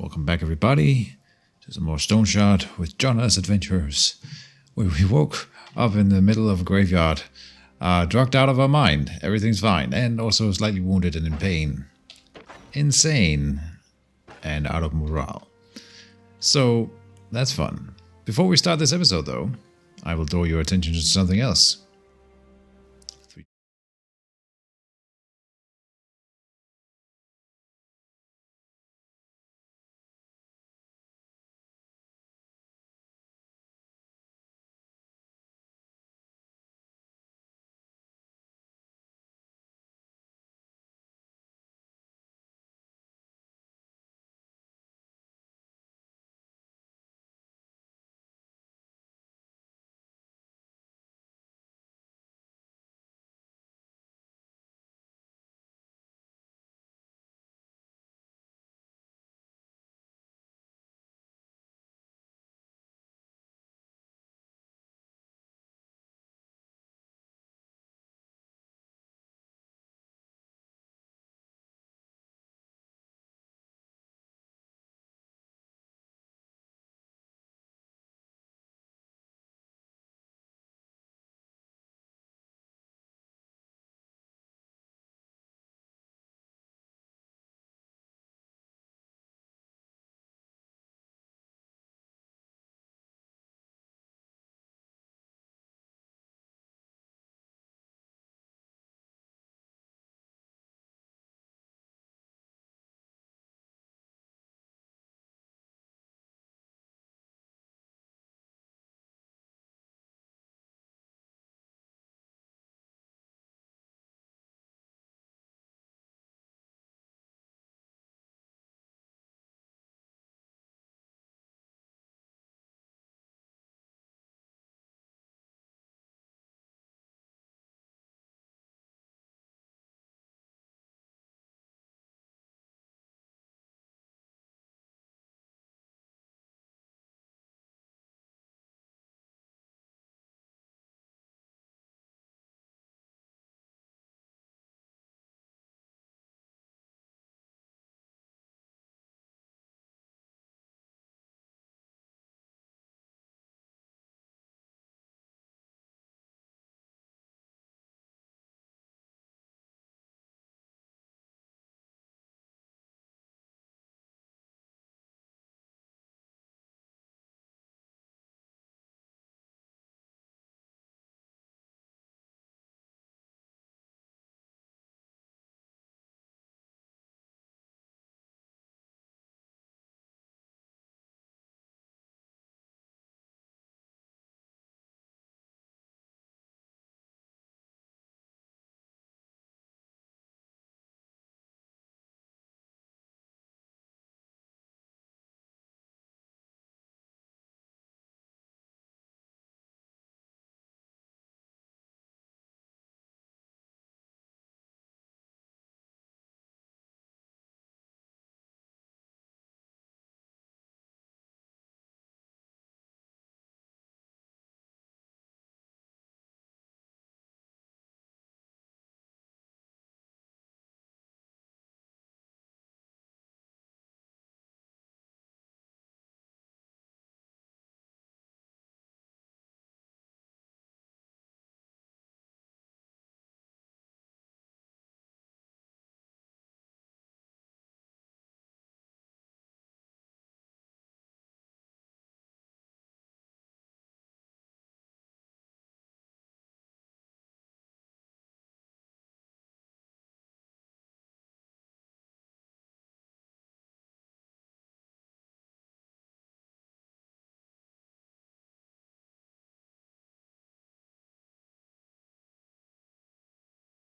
Welcome back, everybody, to some more Stoneshard with Jonah's adventures, where we woke up in the middle of a graveyard, drugged out of our mind. Everything's fine, and also slightly wounded and in pain. Insane. And out of morale. So, that's fun. Before we start this episode, though, I will draw your attention to something else.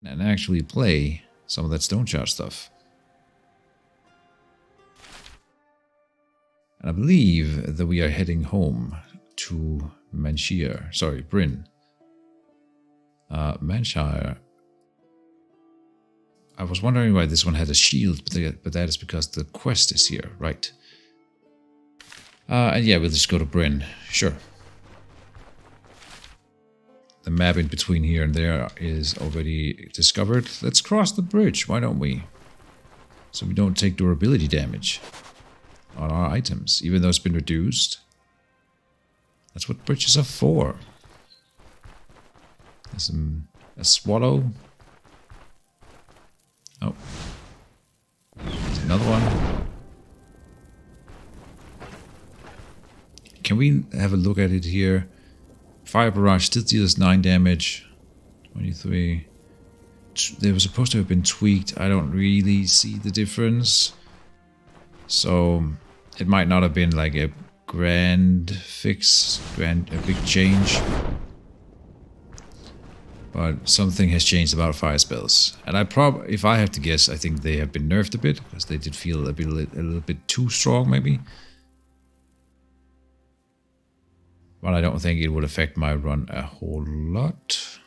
And actually play some of that Stoneshard stuff. And I believe that we are heading home to Manshire. Sorry, Bryn. Manshire. I was wondering why this one had a shield, but that is because the quest is here, right? And yeah, we'll just go to Bryn. Sure. The map in between here and there is already discovered. Let's cross the bridge, why don't we? So we don't take durability damage. on our items, even though it's been reduced. That's what bridges are for. There's a swallow. Oh. There's another one. Can we have a look at it here? Fire barrage still deals 9 damage. 23. They were supposed to have been tweaked. I don't really see the difference. So it might not have been like a grand fix, a big change. But something has changed about fire spells. And if I have to guess, I think they have been nerfed a bit, because they did feel a little bit too strong maybe. But I don't think it would affect my run a whole lot.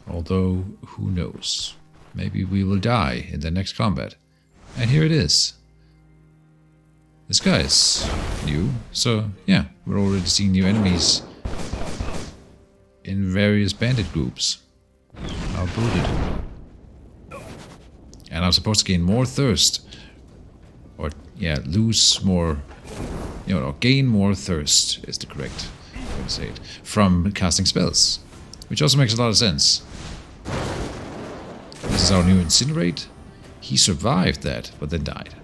Although, who knows? Maybe we will die in the next combat. And here it is. This guy is new, so yeah, we're already seeing new enemies in various bandit groups. How booted. And I'm supposed to gain more thirst. Or, yeah, lose more... or gain more thirst is the correct way to say it. From casting spells. Which also makes a lot of sense. This is our new Incinerate. He survived that, but then died.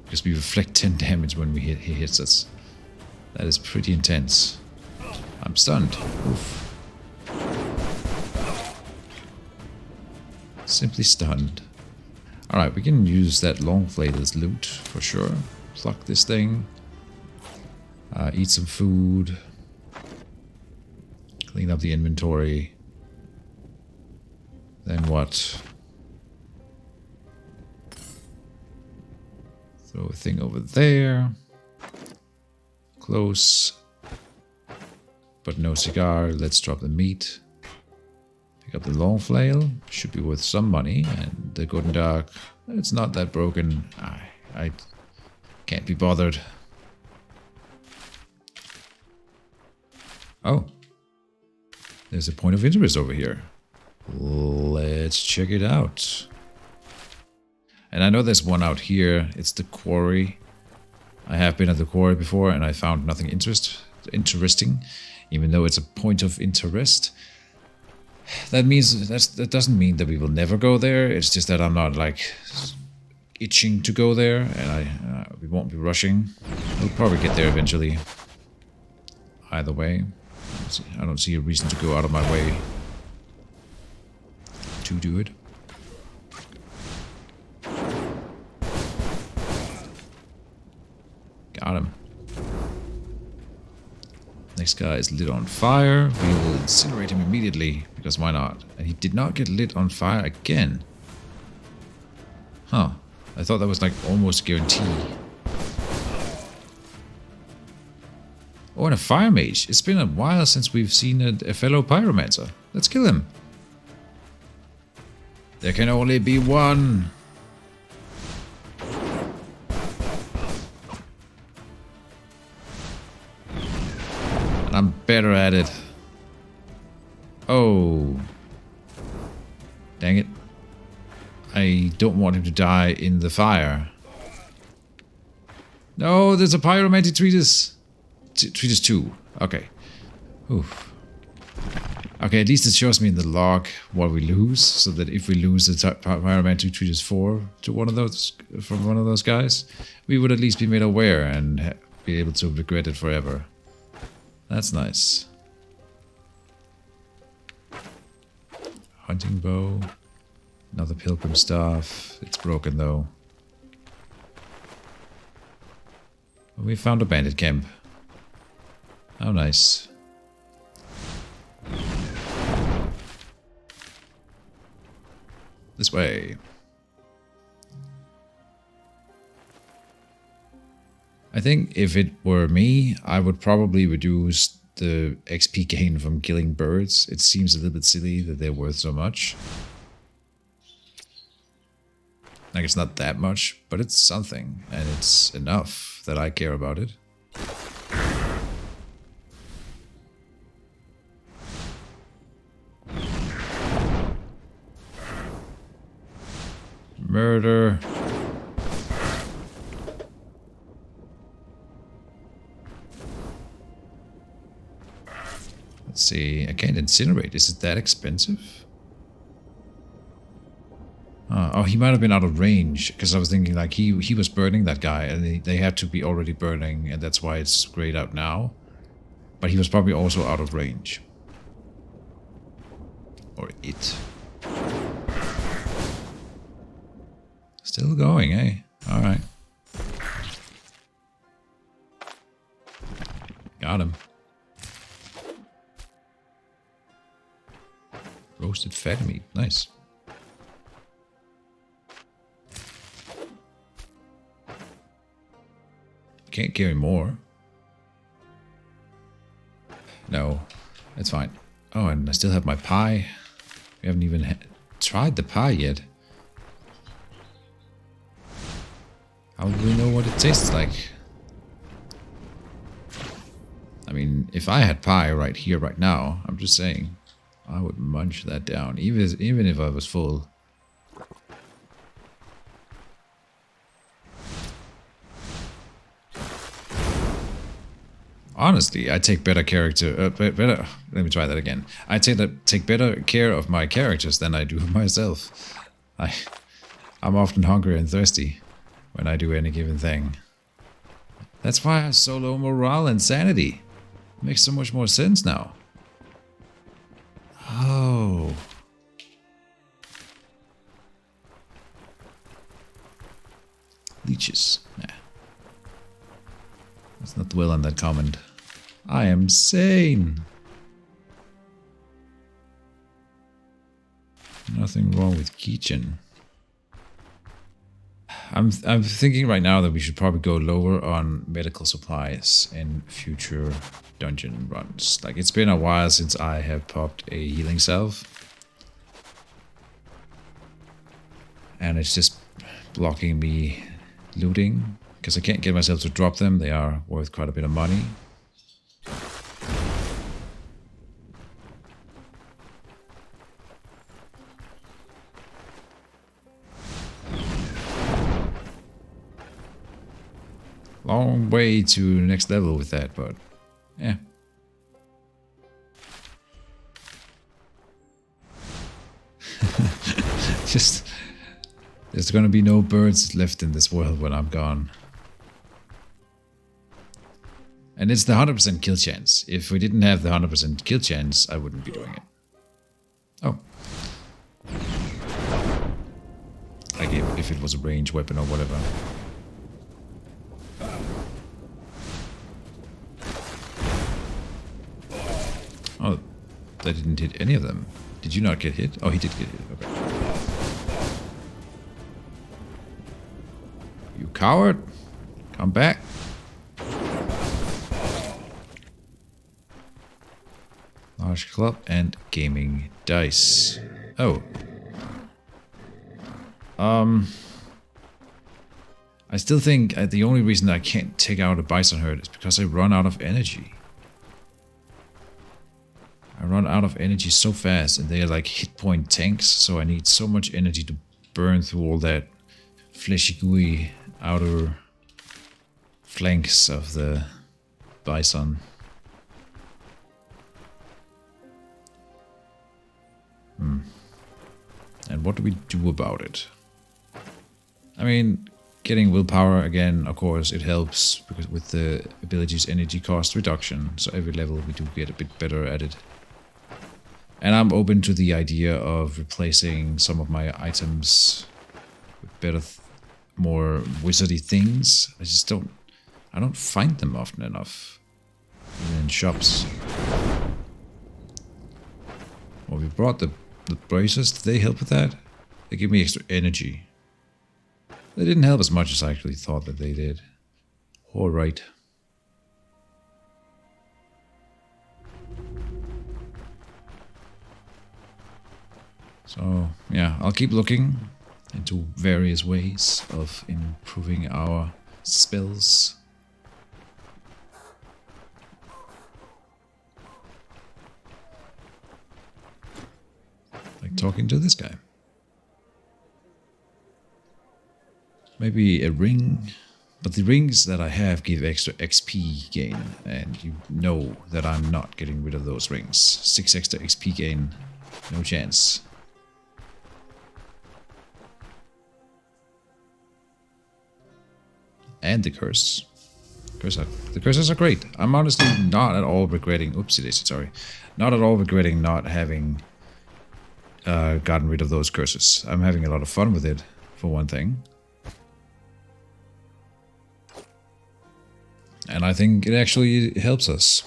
Because we reflect 10 damage when he hits us. That is pretty intense. I'm stunned. Oof. Simply stunned. Alright, we can use that long flail as loot, for sure. Pluck this thing. Eat some food. Clean up the inventory. Then what? Throw a thing over there. Close. But no cigar. Let's drop the meat. Pick up the long flail. Should be worth some money. And the good and dark. It's not that broken. I can't be bothered. Oh. There's a point of interest over here. Let's check it out. And I know there's one out here. It's the quarry. I have been at the quarry before and I found nothing interesting. Even though it's a point of interest. That means that doesn't mean that we will never go there. It's just that I'm not like itching to go there, and we won't be rushing. We'll probably get there eventually. Either way, I don't see a reason to go out of my way to do it. Got him. Next guy is lit on fire. We will incinerate him immediately, because why not? And he did not get lit on fire again. Huh. I thought that was like almost guaranteed. Oh, and a fire mage. It's been a while since we've seen a fellow pyromancer. Let's kill him. There can only be one. And I'm better at it. Oh. Dang it. I don't want him to die in the fire. No, there's a pyromantic treatise. Treatise 2. Okay. Oof. Okay, at least it shows me in the log what we lose, so that if we lose the pyromantic treatise 4 to one of those from one of those guys, we would at least be made aware and be able to regret it forever. That's nice. Hunting bow. Another pilgrim staff. It's broken though. We found a bandit camp. How nice. This way. I think if it were me, I would probably reduce the XP gain from killing birds. It seems a little bit silly that they're worth so much. Like, it's not that much, but it's something, and it's enough that I care about it. Murder. see. I can't incinerate. Is it that expensive? Oh, he might have been out of range, because I was thinking like he was burning that guy, and they had to be already burning, and that's why it's grayed out now. But he was probably also out of range. Or it. Still going, eh? Alright. Got him. Roasted fat meat. Nice. Can't carry more. No, it's fine. Oh, and I still have my pie. We haven't even tried the pie yet. How do we know what it tastes like? I mean, if I had pie right here, right now, I'm just saying, I would munch that down, even if I was full. Honestly, I take better better. Let me try that again. I take better care of my characters than I do of myself. I'm often hungry and thirsty when I do any given thing. That's why I have so low morale and sanity. It makes so much more sense now. Oh. Leeches. Nah. Let's not dwell on that comment. I am sane. Nothing wrong with Keejchen. I'm thinking right now that we should probably go lower on medical supplies in future dungeon runs. Like, it's been a while since I have popped a healing salve. And it's just blocking me looting. Because I can't get myself to drop them. They are worth quite a bit of money. Long way to next level with that, but yeah. Just, there's gonna be no birds left in this world when I'm gone. And it's the 100% kill chance. If we didn't have the 100% kill chance, I wouldn't be doing it. Oh. Like if it was a ranged weapon or whatever. Oh, that didn't hit any of them. Did you not get hit? Oh, he did get hit. Okay. You coward! Come back. Large club and gaming dice. Oh. I still think the only reason that I can't take out a bison herd is because I run out of energy. I run out of energy so fast, and they are like hit point tanks, so I need so much energy to burn through all that fleshy gooey outer flanks of the bison. And what do we do about it? I mean, getting willpower again, of course, it helps because with the ability's energy cost reduction, so every level we do get a bit better at it. And I'm open to the idea of replacing some of my items with better, more wizardy things. I don't find them often enough, even in shops. Well, we brought the braces. Did they help with that? They give me extra energy. They didn't help as much as I actually thought that they did. Alright. So, yeah, I'll keep looking into various ways of improving our spells. Like talking to this guy. Maybe a ring But the rings that I have give extra XP gain, and you know that I'm not getting rid of those rings. 6 extra XP gain, no chance. And the curse. The curses are great. I'm honestly not at all regretting... Oopsie daisy, sorry. Not at all regretting not having gotten rid of those curses. I'm having a lot of fun with it, for one thing. And I think it actually helps us.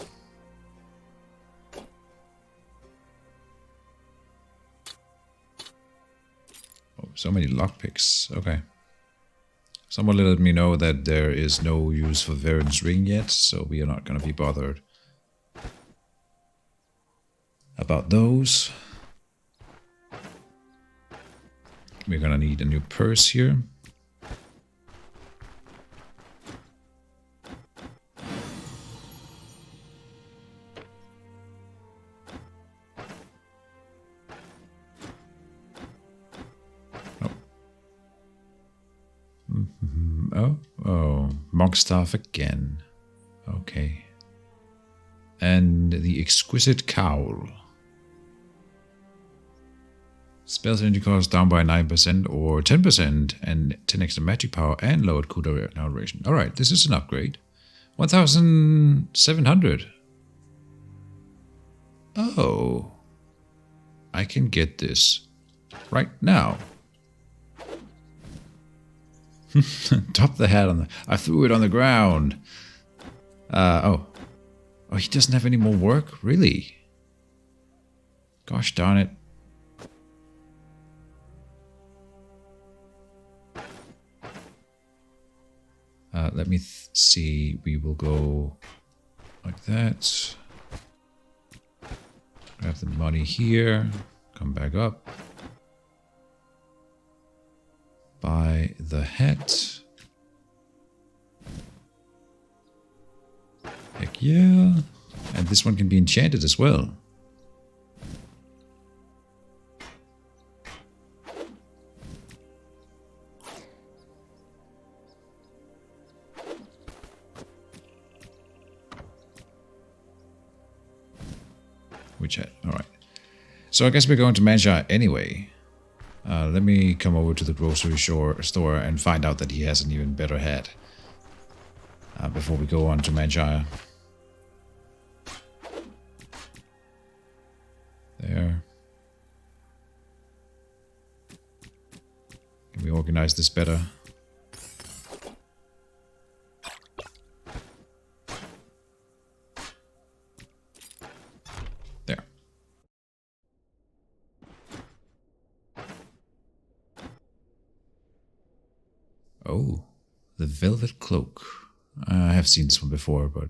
Oh, so many lockpicks. Okay. Someone let me know that there is no use for Varen's ring yet, so we are not going to be bothered about those. We're going to need a new purse here. Monk staff again. Okay. And the exquisite cowl. Spells energy cost down by 9% or 10% and 10 extra magic power and lowered cooldown duration. Alright, this is an upgrade. 1,700. Oh. I can get this right now. Top the hat on the... I threw it on the ground. Oh, he doesn't have any more work? Really? Gosh darn it. Let me see. We will go like that. Grab the money here. Come back up. Buy the hat. Heck yeah. And this one can be enchanted as well. Which hat? Alright. So I guess we're going to Manshire anyway. Let me come over to the grocery store and find out that he has an even better hat. Before we go on to Manshire. There. Can we organize this better? There. Oh, the velvet cloak. I have seen this one before, but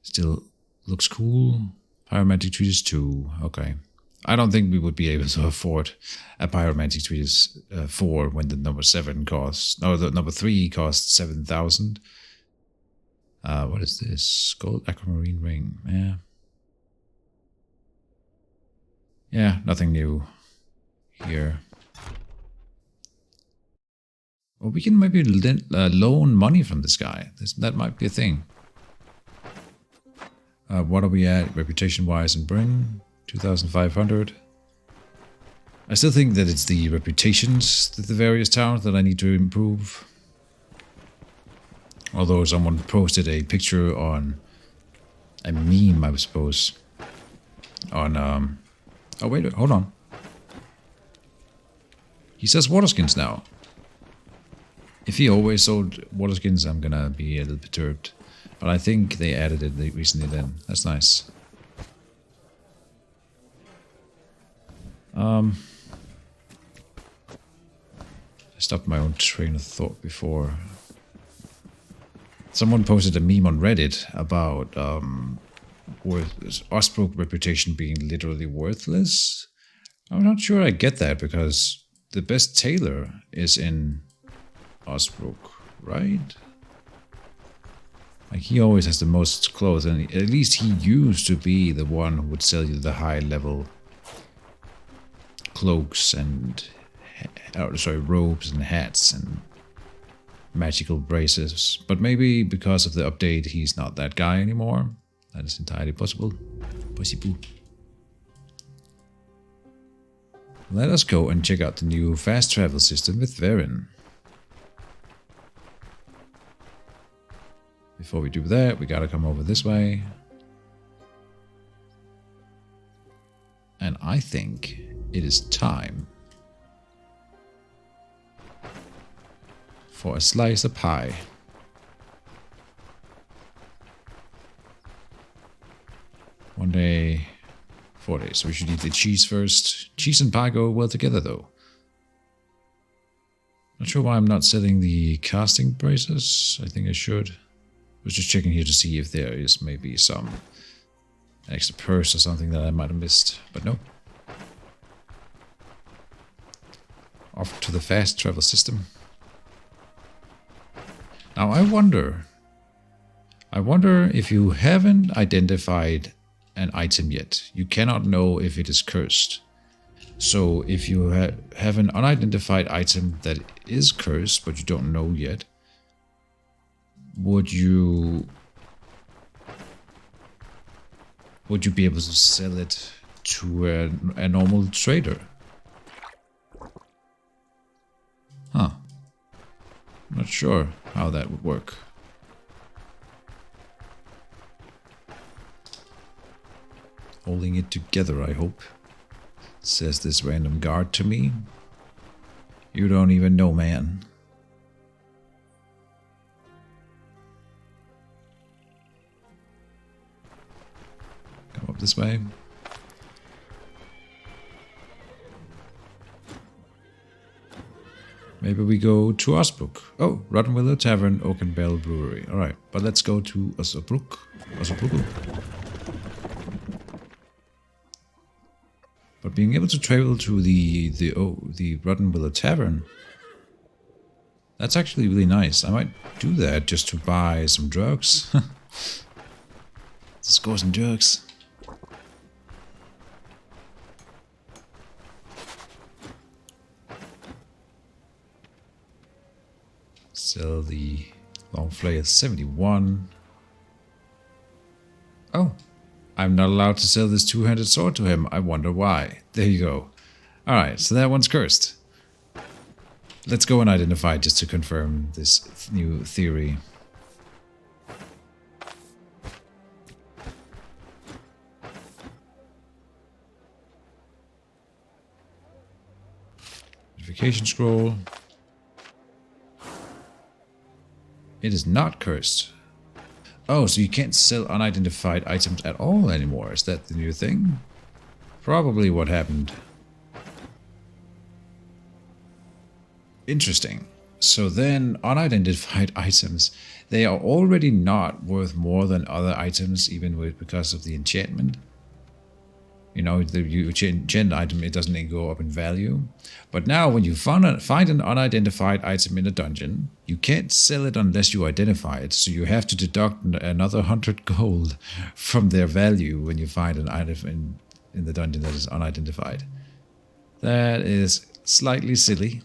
still looks cool. Pyromantic treatise 2. Okay. I don't think we would be able to afford a pyromantic treatise 4 when the number 7 costs... No, the number 3 costs 7,000. What is this? Gold aquamarine ring. Yeah. Yeah, nothing new here. Well, we can maybe loan money from this guy. That might be a thing. What are we at reputation-wise in Bryn? 2,500. I still think that it's the reputations of the various towns that I need to improve. Although someone posted a picture on a meme, I suppose. On, oh wait, hold on. He says waterskins now. If he always sold waterskins, I'm gonna be a little perturbed. But I think they added it recently then. That's nice. I stopped my own train of thought before. Someone posted a meme on Reddit about Osbrook reputation being literally worthless. I'm not sure I get that, because the best tailor is in Osbrook, right? Like, he always has the most clothes, and at least he used to be the one who would sell you the high level cloaks and robes and hats and magical braces. But maybe because of the update, he's not that guy anymore. That is entirely possible. Possible. Let us go and check out the new fast travel system with Varen. Before we do that, we gotta come over this way. And I think it is time for a slice of pie. One day, 4 days. So we should eat the cheese first. Cheese and pie go well together, though. Not sure why I'm not selling the casting braces. I think I should. I was just checking here to see if there is maybe some extra purse or something that I might have missed, but no. Off to the fast travel system. Now I wonder if you haven't identified an item yet, you cannot know if it is cursed. So if you have an unidentified item that is cursed, but you don't know yet, would you be able to sell it to a normal trader? Huh. I'm not sure how that would work. Holding it together, I hope. Says this random guard to me. You don't even know, man. Come up this way. Maybe we go to Osbrook. Oh, Rotten Willow Tavern, Oak and Bell Brewery. Alright, but let's go to Osbrook. But being able to travel to the Rotten Willow Tavern, that's actually really nice. I might do that just to buy some drugs. Let's score some drugs. Sell the long flail 71. Oh, I'm not allowed to sell this two-handed sword to him. I wonder why. There you go. Alright, so that one's cursed. Let's go and identify just to confirm this new theory. Notification scroll. It is not cursed. Oh, so you can't sell unidentified items at all anymore. Is that the new thing? Probably what happened. Interesting. So then unidentified items, they are already not worth more than other items, even because of the enchantment. You know, the enchant item, it doesn't go up in value. But now when you find an unidentified item in a dungeon, you can't sell it unless you identify it. So you have to deduct another 100 gold from their value when you find an item in the dungeon that is unidentified. That is slightly silly.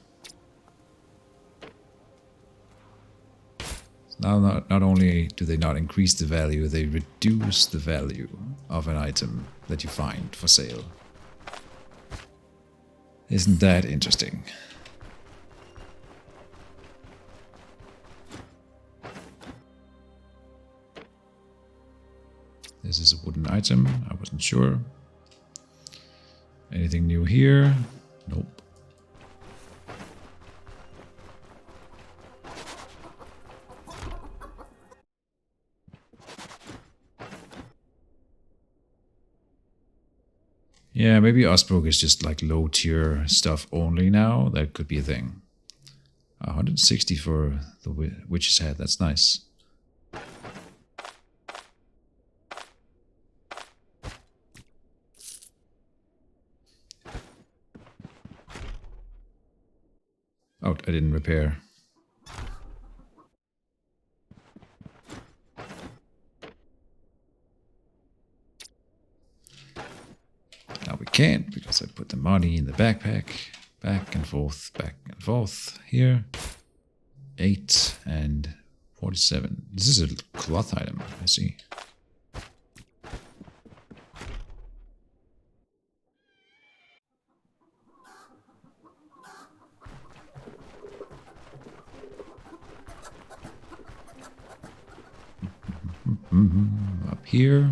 Now, not only do they not increase the value, they reduce the value of an item that you find for sale. Isn't that interesting? This is a wooden item. I wasn't sure. Anything new here? Nope. Yeah, maybe Osbrook is just like low tier stuff only now. That could be a thing. 160 for the witch's head. That's nice. Oh, I didn't repair. Now we can't because I put the money in the backpack. Back and forth here. 8 and 47. This is a cloth item, I see. Up here.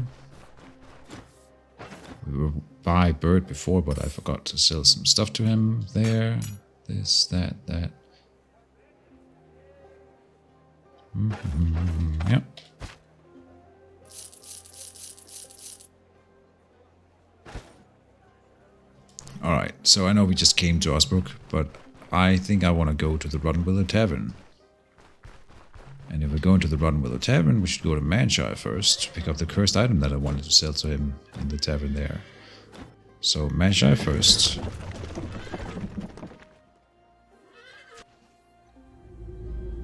We were by Bird before, but I forgot to sell some stuff to him there. This, that. Yep. Alright, so I know we just came to Osbrook, but I think I want to go to the Rotten Willow Tavern. And if we're going to the Rotten Willow Tavern, we should go to Manshire first to pick up the cursed item that I wanted to sell to him in the tavern there. So Manshire first.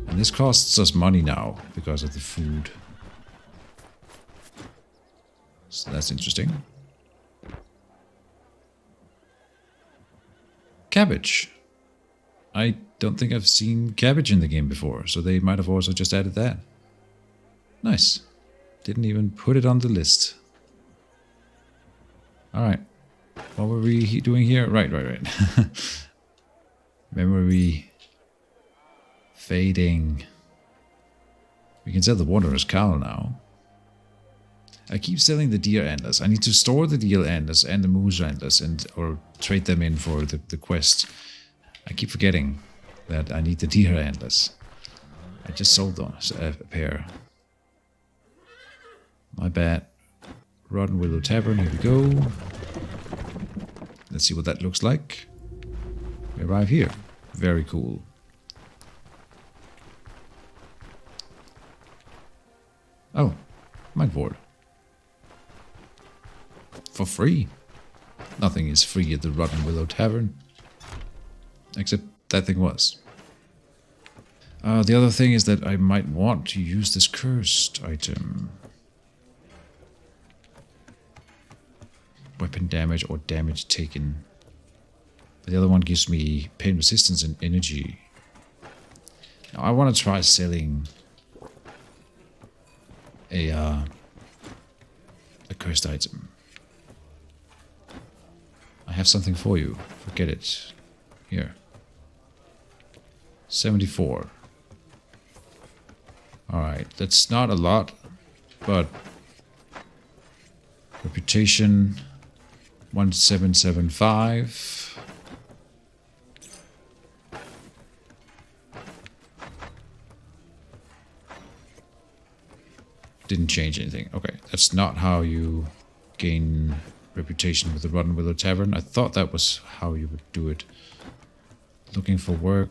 And this costs us money now because of the food. So that's interesting. Cabbage. I don't think I've seen cabbage in the game before, so they might have also just added that. Nice. Didn't even put it on the list. Alright. What were we doing here? Right. Memory fading. We can sell the Wanderer's Cowl now. I keep selling the deer antlers. I need to store the deer antlers and the moose antlers or trade them in for the quest. I keep forgetting that I need the deer antlers. I just sold those, a pair. My bad. Rotten Willow Tavern, here we go. Let's see what that looks like. We arrive here. Very cool. Oh, mind board. For free. Nothing is free at the Rotten Willow Tavern. Except that thing was. The other thing is that I might want to use this cursed item. Weapon damage or damage taken. But the other one gives me pain resistance and energy. Now I want to try selling a cursed item. I have something for you. Forget it. Here. 74. Alright, that's not a lot, but reputation 1775. Didn't change anything. Okay, that's not how you gain reputation with the Rotten Willow Tavern. I thought that was how you would do it. Looking for work.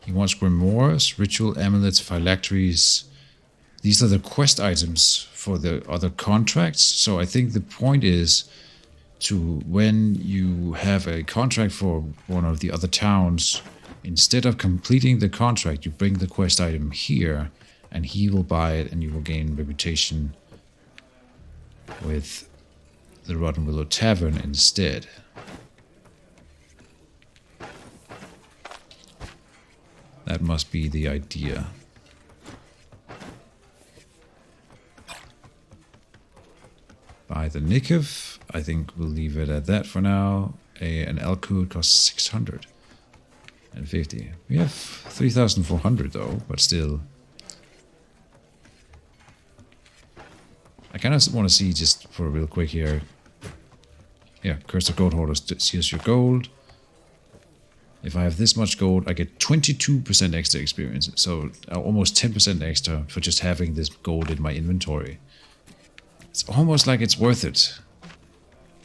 He wants grimoires, ritual amulets, phylacteries. These are the quest items for the other contracts. So I think the point is to, when you have a contract for one of the other towns, instead of completing the contract, you bring the quest item here and he will buy it and you will gain reputation with the Rotten Willow Tavern instead. That must be the idea. Buy the Nikiv. I think we'll leave it at that for now. An Elkud costs 650. We have 3,400 though, but still. I kind of want to see, just for real quick here. Yeah, Curse of Gold Hoarders steals your gold. If I have this much gold, I get 22% extra experience. So almost 10% extra for just having this gold in my inventory. It's almost like it's worth it.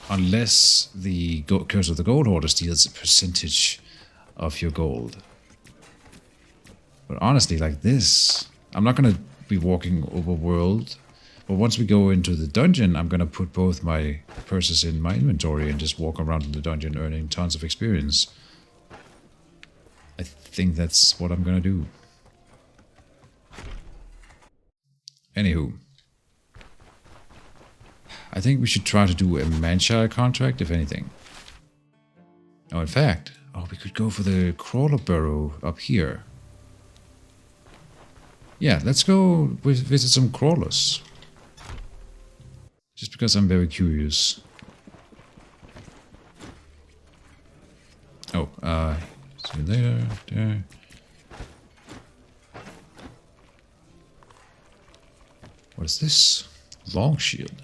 Unless the Curse of the Gold Hoarder steals a percentage of your gold. But honestly, like this, I'm not going to be walking overworld. But once we go into the dungeon, I'm going to put both my purses in my inventory and just walk around in the dungeon earning tons of experience. I think that's what I'm going to do. Anywho. I think we should try to do a Manshire contract, if anything. Oh, in fact, we could go for the crawler burrow up here. Yeah, let's go visit some crawlers. Just because I'm very curious. Oh, see you later. There. What is this? Long shield.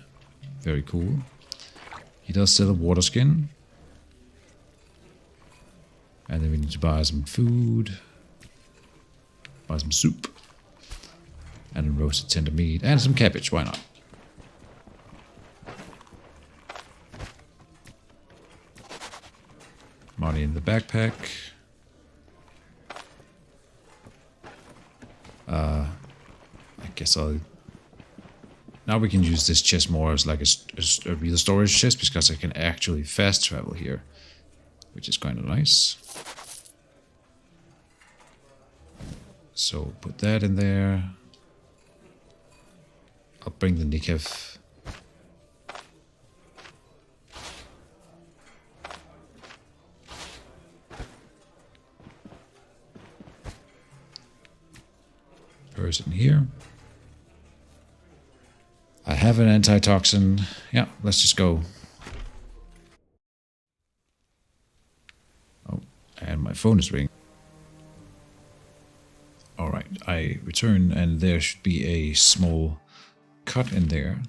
Very cool. He does sell a water skin. And then we need to buy some food. Buy some soup. And a roasted tender meat. And some cabbage, why not? Money in the backpack. I guess I'll... Now we can use this chest more as like a real storage chest, because I can actually fast travel here. Which is kind of nice. So put that in there. I'll bring the Nikev. Person here. I have an antitoxin. Yeah, let's just go. Oh, and my phone is ringing. Alright, I return and there should be a small cut in there.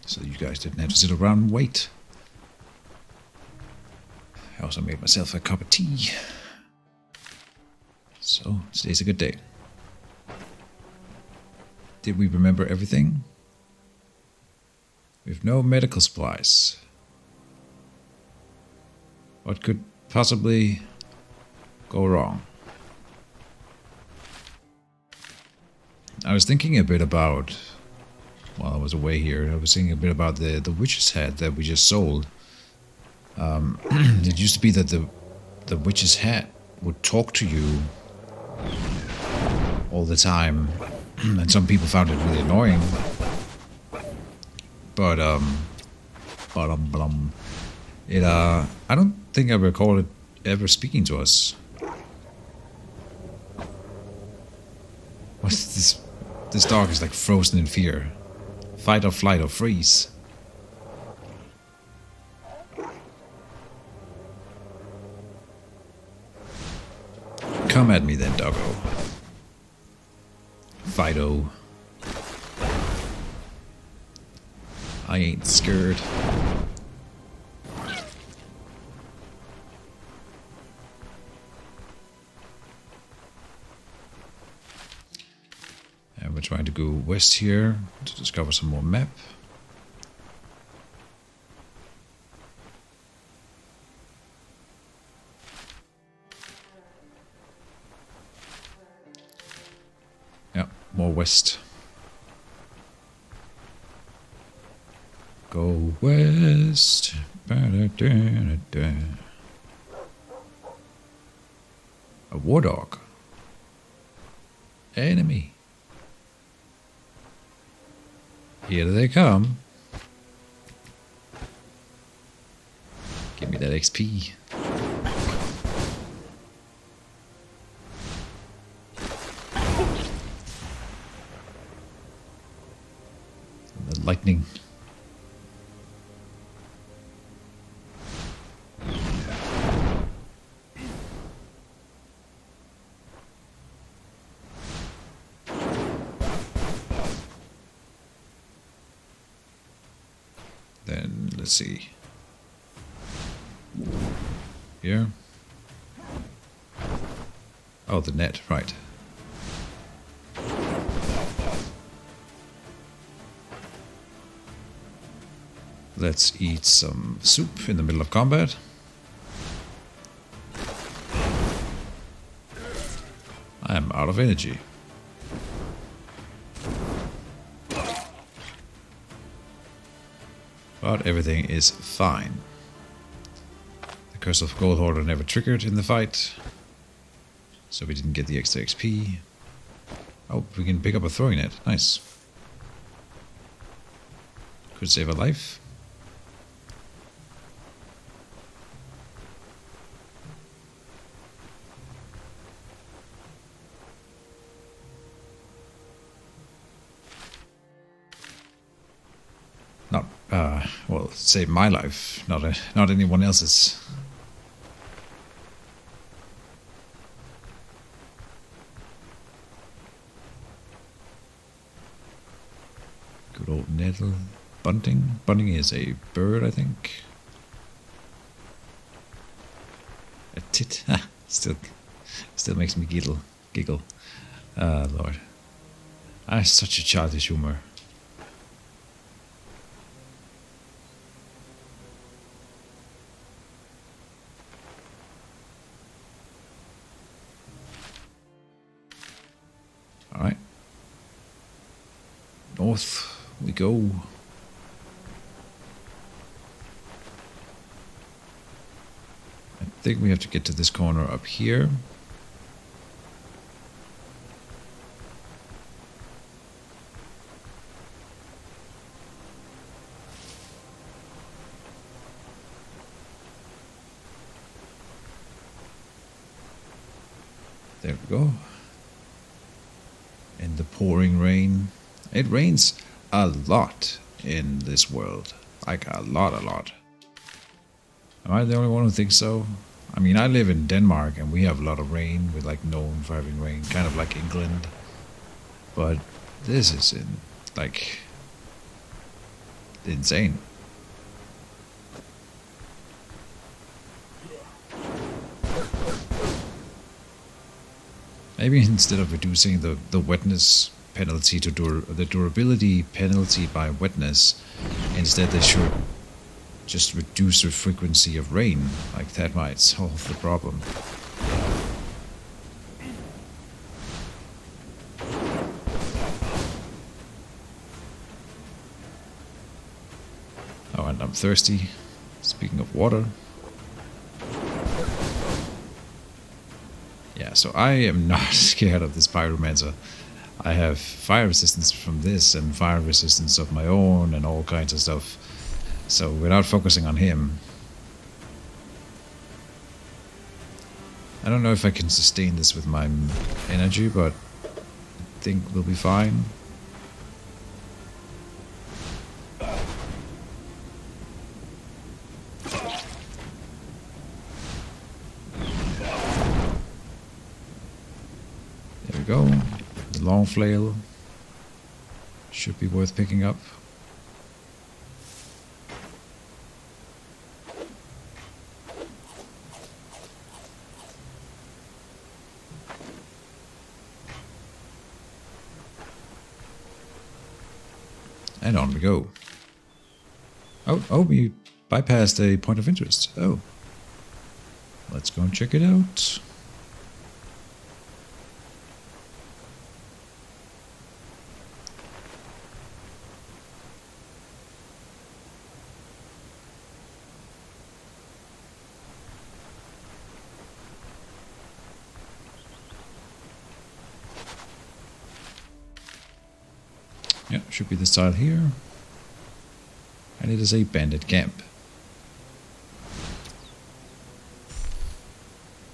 So you guys didn't have to sit around and wait. I also made myself a cup of tea. So, today's a good day. Did we remember everything? We have no medical supplies. What could possibly go wrong? I was thinking a bit about, while I was away here, I was thinking a bit about the witch's hat that we just sold. It used to be that the witch's hat would talk to you all the time. And some people found it really annoying. But, it, I don't think I recall it ever speaking to us. What's this? This dog is like frozen in fear. Fight or flight or freeze. Come at me then, doggo. Fido. I ain't scared. And we're trying to go west here to discover some more map. Yeah, more west. Go west. Ba-da-da-da-da. A war dog. Enemy. Here they come. Give me that XP. And the lightning. Then let's see. Here. Oh, the net, right. Let's eat some soup in the middle of combat. I am out of energy. But everything is fine. The Curse of Gold Hoarder never triggered in the fight, so we didn't get the extra XP. Oh, we can pick up a throwing net. Nice. Could save a life. Not, well, save my life, not anyone else's. Good old nettle. Bunting? Bunting is a bird, I think. A tit. Still makes me giggle. Lord. Such a childish humor. Alright. North we go. I think we have to get to this corner up here. There we go. In the pouring rain. It rains a lot in this world. Like a lot. Am I the only one who thinks so? I mean, I live in Denmark and we have a lot of rain. We're like known for having rain, kind of like England. But this is like insane. Maybe instead of reducing the wetness penalty to the durability penalty by wetness, instead they should just reduce the frequency of rain. Like that might solve the problem. Oh, and I'm thirsty. Speaking of water. Yeah, so I am not scared of this pyromancer. I have fire resistance from this and fire resistance of my own and all kinds of stuff. So without focusing on him, I don't know if I can sustain this with my energy, but I think we'll be fine. There we go. The long flail should be worth picking up. And on we go. Oh, we bypassed a point of interest. Oh. Let's go and check it out. Yeah, should be this tile here. And it is a bandit camp.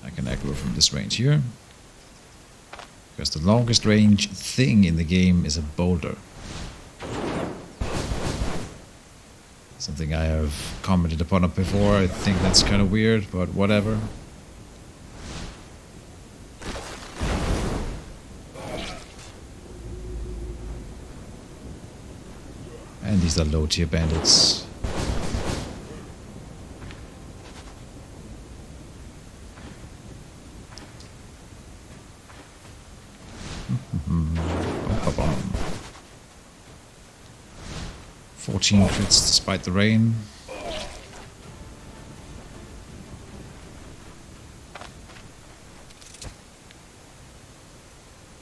I can aggro from this range here. Because the longest range thing in the game is a boulder. Something I have commented upon it before. I think that's kind of weird, but whatever. And these are low tier bandits. Bum, ba, bum. 14 crits despite the rain.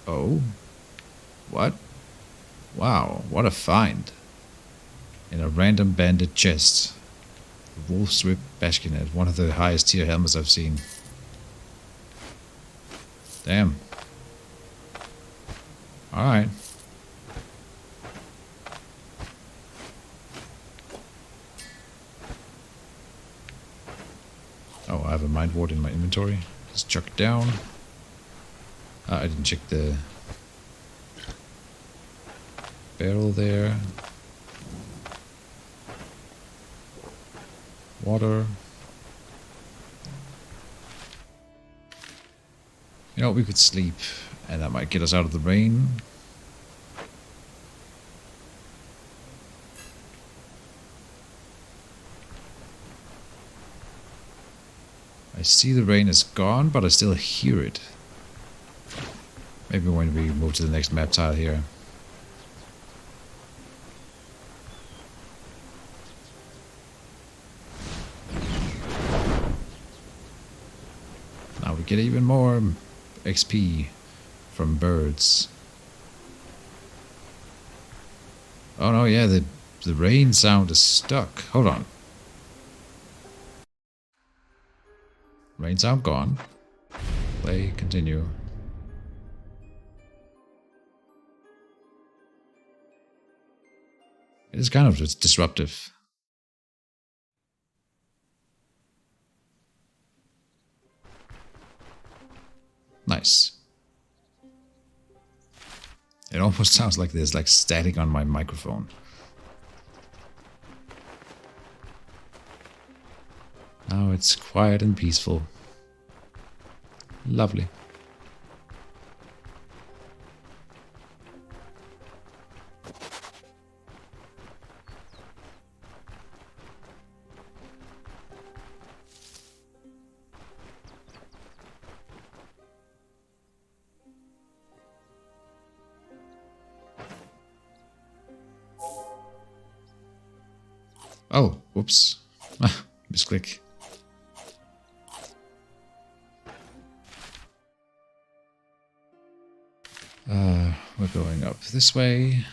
Oh. What? Wow, what a find. In a random bandit chest. The Wolf's Rib Bashkinet, one of the highest tier helmets I've seen. Damn. Alright. have a mind ward in my inventory. Just chuck it down. I didn't check the barrel there. Water. You know, we could sleep, and that might get us out of the rain. I see the rain is gone, but I still hear it. Maybe when we move to the next map tile here. Now we get even more XP from birds. Oh no, yeah, the rain sound is stuck. Hold on. Rain sound gone. Play, continue. It is kind of just disruptive. Nice. It almost sounds like there's like static on my microphone. Now it's quiet and peaceful. Lovely. Oh, whoops. Misclick. We're going up this way.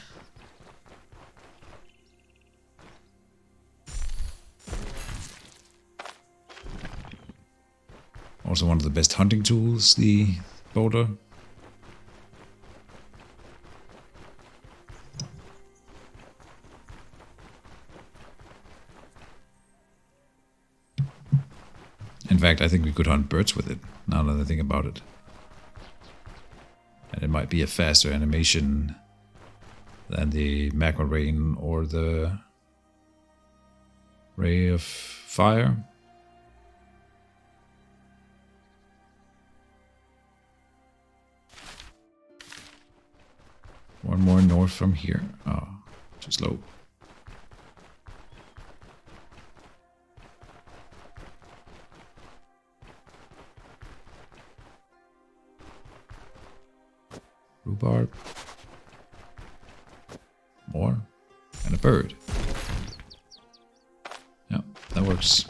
Also one of the best hunting tools, the boulder. In fact, I think we could hunt birds with it, now that I think about it. And it might be a faster animation than the magma rain or the ray of fire. One more north from here. Oh, too slow. Rhubarb. More. And a bird. Yeah, that works.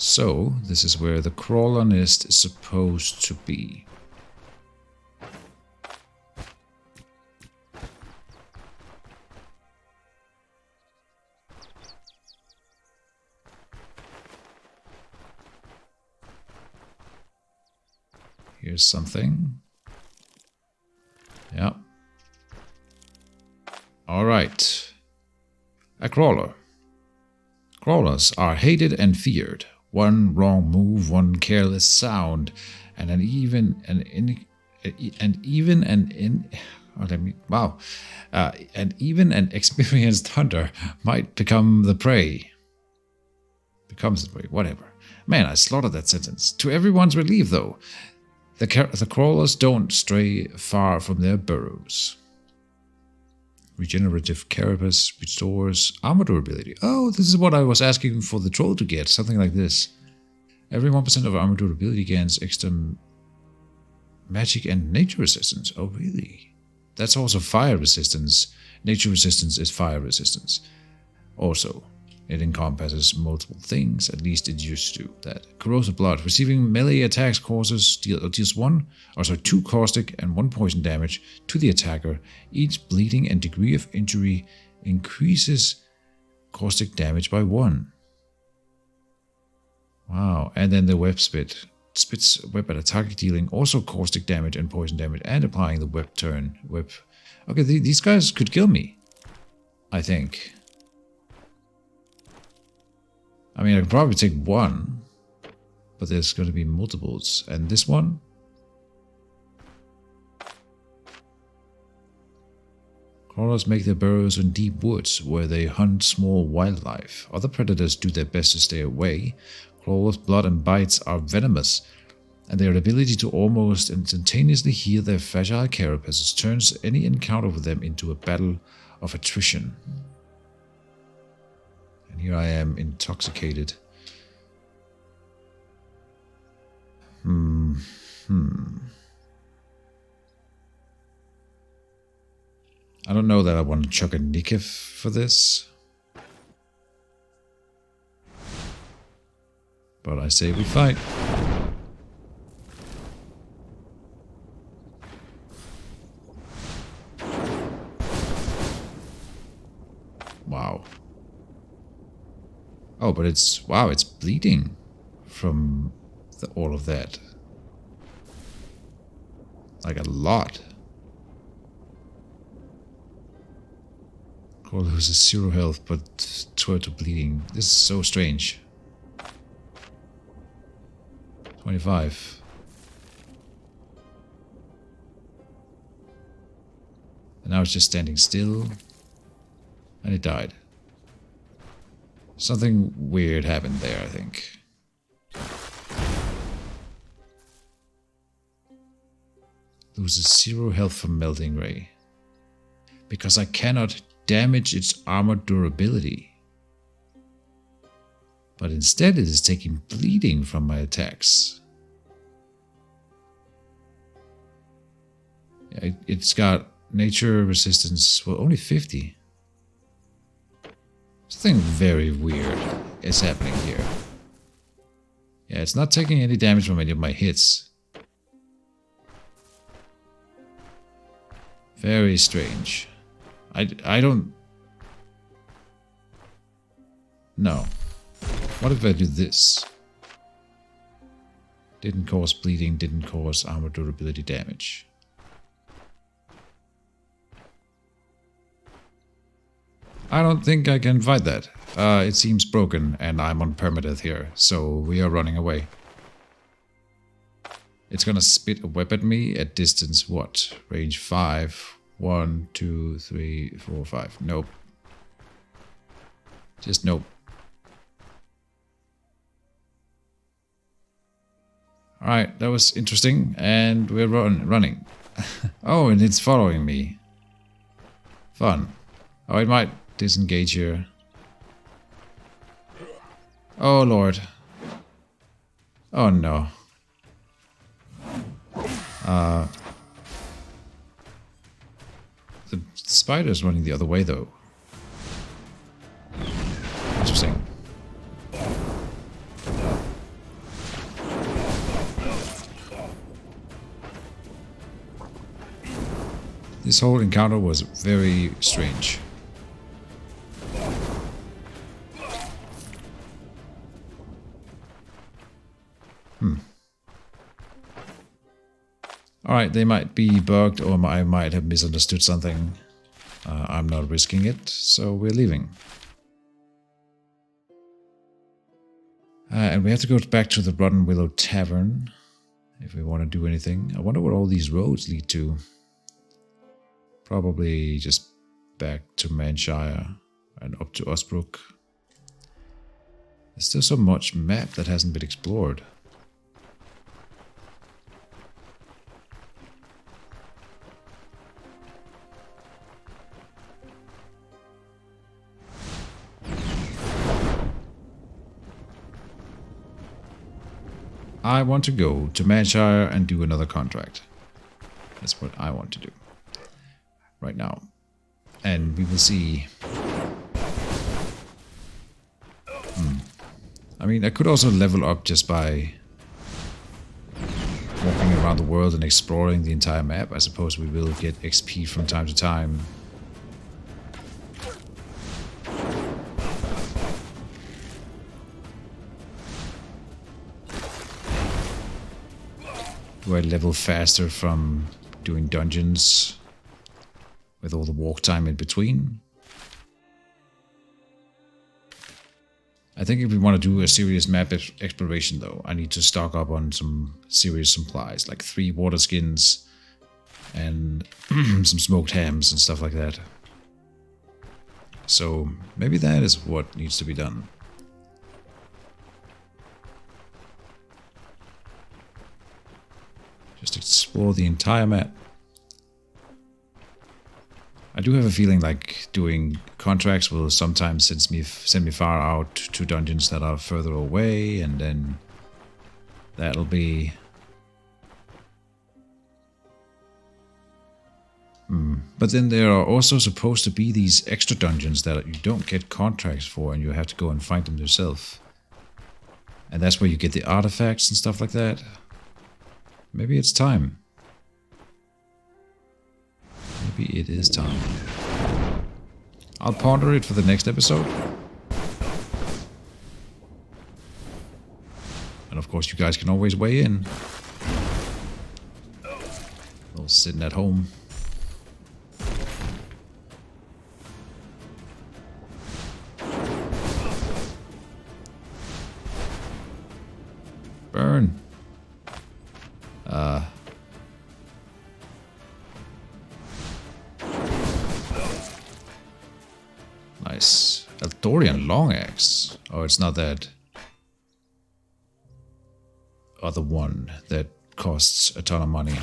So, this is where the crawler nest is supposed to be. Here's something. Yeah. Alright. A crawler. Crawlers are hated and feared. One wrong move, one careless sound, and even an experienced hunter might become the prey. Becomes the prey, whatever. Man, I slaughtered that sentence. To everyone's relief, though, the crawlers don't stray far from their burrows. Regenerative carapace restores armor durability. Oh, this is what I was asking for the troll to get. Something like this. Every 1% of armor durability gains extra magic and nature resistance. Oh, really? That's also fire resistance. Nature resistance is fire resistance. Also, it encompasses multiple things. At least it used to. That corrosive blood. Receiving melee attacks deals 2 caustic and 1 poison damage to the attacker. Each bleeding and degree of injury increases caustic damage by 1. Wow, and then the web spit. Spits web at a target, dealing also caustic damage and poison damage, and applying the web turn. Okay, these guys could kill me, I think. I mean, I could probably take 1, but there's going to be multiples. And this one? Crawlers make their burrows in deep woods, where they hunt small wildlife. Other predators do their best to stay away. Crawlers' blood and bites are venomous, and their ability to almost instantaneously heal their fragile carapaces turns any encounter with them into a battle of attrition. And here I am, intoxicated. I don't know that I want to chuck a Nikif for this. But I say we fight. Wow. Oh, but it's... Wow, it's bleeding from all of that. Like a lot. Call loses 0 health, but 12 to bleeding. This is so strange. 25. And now it's just standing still. And it died. Something weird happened there, I think. Loses 0 health from Melting Ray. Because I cannot damage its armor durability. But instead it is taking bleeding from my attacks. Yeah, it's got nature resistance, well, only 50. Something very weird is happening here. Yeah, it's not taking any damage from any of my hits. Very strange. I don't... No. What if I do this? Didn't cause bleeding, didn't cause armor durability damage. I don't think I can fight that. It seems broken and I'm on permadeath here, so we are running away. It's gonna spit a web at me at distance what? Range 5. 1, 2, 3, 4, 5. Nope. Just nope. Alright, that was interesting, and we're running. Oh, and it's following me. Fun. Oh, it might disengage here. Oh, Lord. Oh, no. The spider's running the other way, though. Interesting. This whole encounter was very strange. Alright, they might be bugged or I might have misunderstood something. I'm not risking it, so we're leaving. And we have to go back to the Rotten Willow Tavern if we want to do anything. I wonder what all these roads lead to. Probably just back to Manshire and up to Osbrook. There's still so much map that hasn't been explored. I want to go to Manshire and do another contract. That's what I want to do right now. And we will see. I mean, I could also level up just by walking around the world and exploring the entire map. I suppose we will get XP from time to time. Do I level faster from doing dungeons with all the walk time in between? I think if we want to do a serious map exploration though, I need to stock up on some serious supplies, like 3 water skins and some smoked hams and stuff like that. So maybe that is what needs to be done. Just explore the entire map. I do have a feeling like doing contracts will sometimes send me far out to dungeons that are further away, and then that'll be... But then there are also supposed to be these extra dungeons that you don't get contracts for, and you have to go and find them yourself. And that's where you get the artifacts and stuff like that. Maybe it's time. Maybe it is time. I'll ponder it for the next episode. And of course you guys can always weigh in. While sitting at home. Burn. Nice. Eldorian long axe. Oh, it's not that other one that costs a ton of money.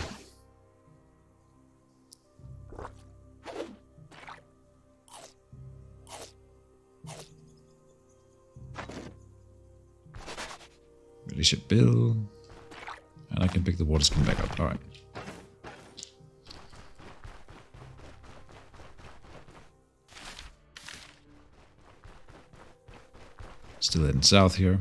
Release your bill. And I can pick the water skin back up. Alright. Still heading south here.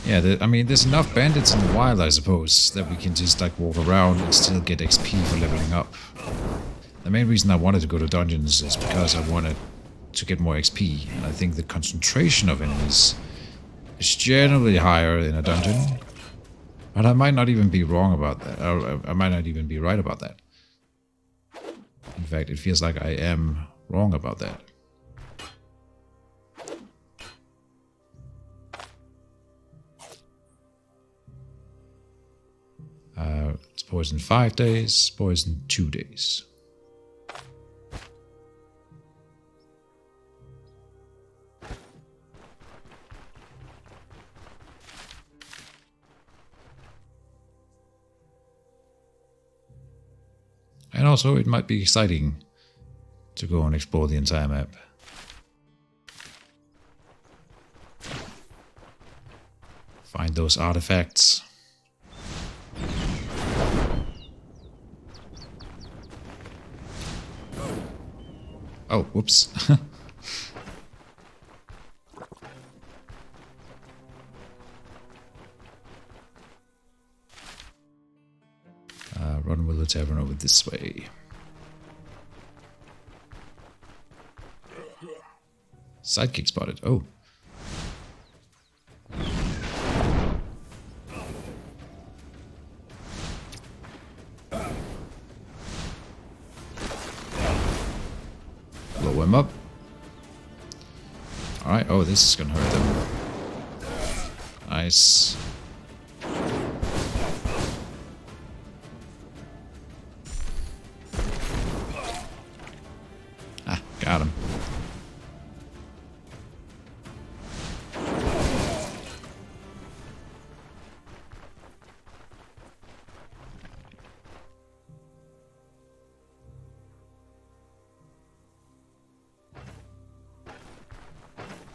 Yeah, I mean, there's enough bandits in the wild, I suppose, that we can just like walk around and still get XP for leveling up. The main reason I wanted to go to dungeons is because I wanted to get more XP, and I think the concentration of enemies is generally higher in a dungeon. But I might not even be wrong about that, or I might not even be right about that. In fact, it feels like I am wrong about that. It's poison 5 days, poison 2 days. And also, it might be exciting to go and explore the entire map. Find those artifacts. Oh, whoops. Run Willow tavern over this way. Sidekick spotted. Oh. Blow him up. Alright, oh, this is gonna hurt them. Nice. Got him.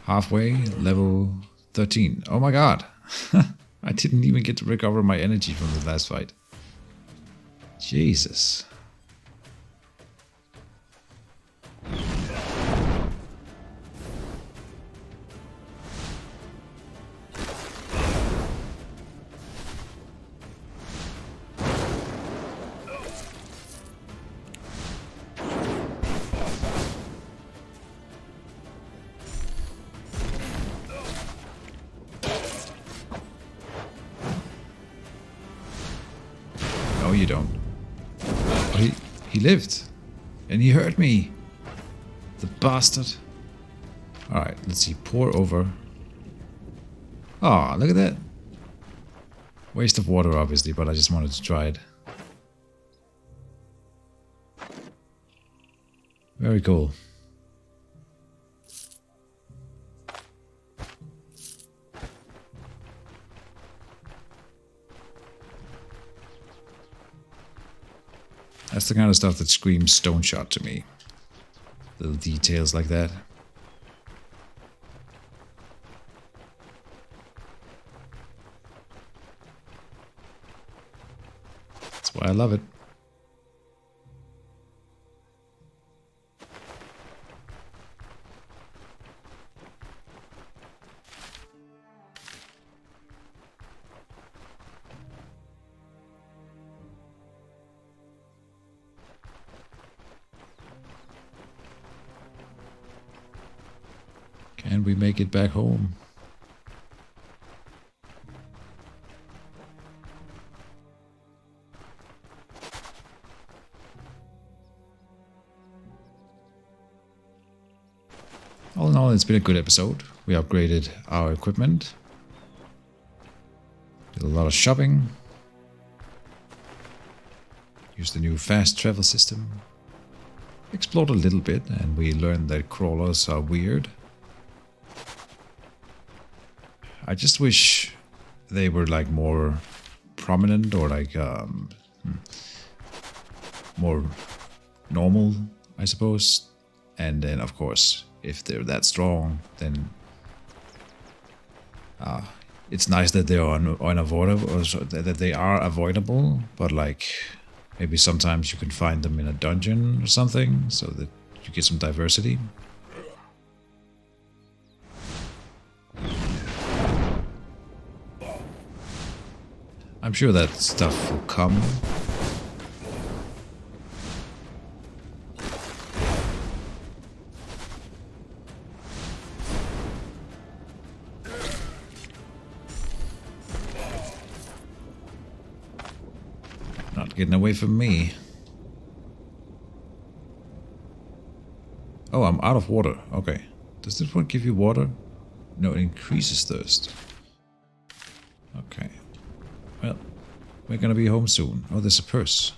Halfway, level 13. Oh my god. I didn't even get to recover my energy from the last fight. Jesus. No, you don't. But he lived. And he hurt me. The bastard. Alright, let's see. Pour over. Ah, look at that. Waste of water, obviously, but I just wanted to try it. Very cool. That's the kind of stuff that screams Stoneshard to me. Little details like that. That's why I love it. Can we make it back home? All in all, it's been a good episode. We upgraded our equipment. Did a lot of shopping. Used the new fast travel system. Explored a little bit, and we learned that crawlers are weird. I just wish they were like more prominent or like more normal, I suppose. And then, of course, if they're that strong, then it's nice that they are unavoidable, or that they are avoidable. But like, maybe sometimes you can find them in a dungeon or something, so that you get some diversity. I'm sure that stuff will come. Not getting away from me. Oh, I'm out of water. Okay. Does this one give you water? No, it increases thirst. Okay. Well, we're gonna be home soon. Oh, there's a purse.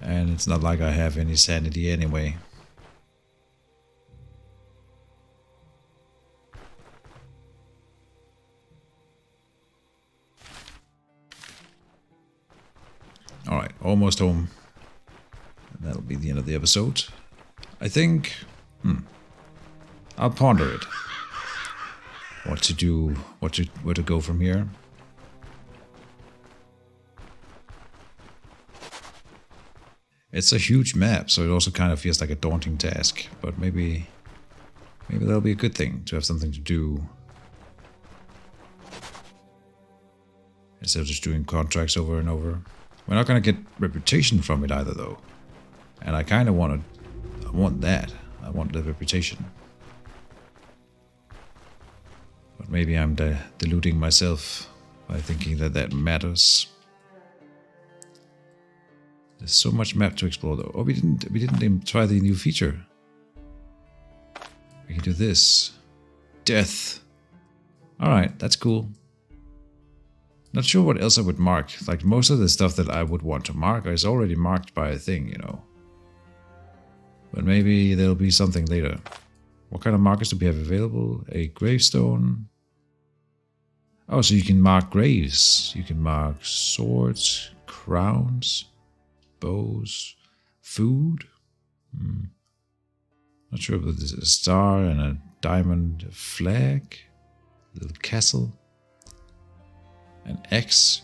And it's not like I have any sanity anyway. Alright, almost home. And that'll be the end of the episode. I think... I'll ponder it. What to do, where to go from here. It's a huge map, so it also kind of feels like a daunting task. But maybe that'll be a good thing, to have something to do. Instead of just doing contracts over and over. We're not gonna get reputation from it either, though. And I kind of want that. I want the reputation. But maybe I'm deluding myself by thinking that that matters. There's so much map to explore, though. Oh, we didn't even try the new feature. We can do this. Death. Alright, that's cool. Not sure what else I would mark. Like, most of the stuff that I would want to mark is already marked by a thing, you know. But maybe there'll be something later. What kind of markers do we have available? A gravestone. Oh, so you can mark graves. You can mark swords, crowns, bows, food. Not sure, but there's a star and a diamond flag. A little castle. An X,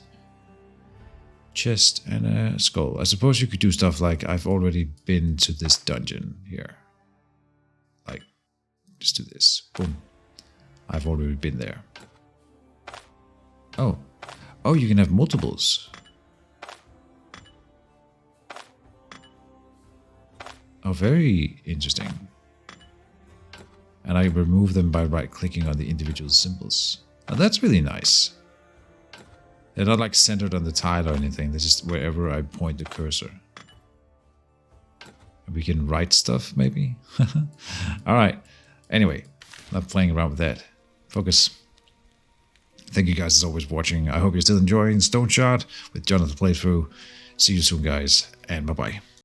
chest, and a skull. I suppose you could do stuff like, I've already been to this dungeon here. Like, just do this. Boom. I've already been there. Oh. Oh, you can have multiples. Oh, very interesting. And I remove them by right-clicking on the individual symbols. Now that's really nice. They're not like centered on the tile or anything. They're just wherever I point the cursor. We can write stuff, maybe? Alright. Anyway, not playing around with that. Focus. Thank you guys as always for watching. I hope you're still enjoying Stoneshard with Jonathan playthrough. See you soon, guys, and bye-bye.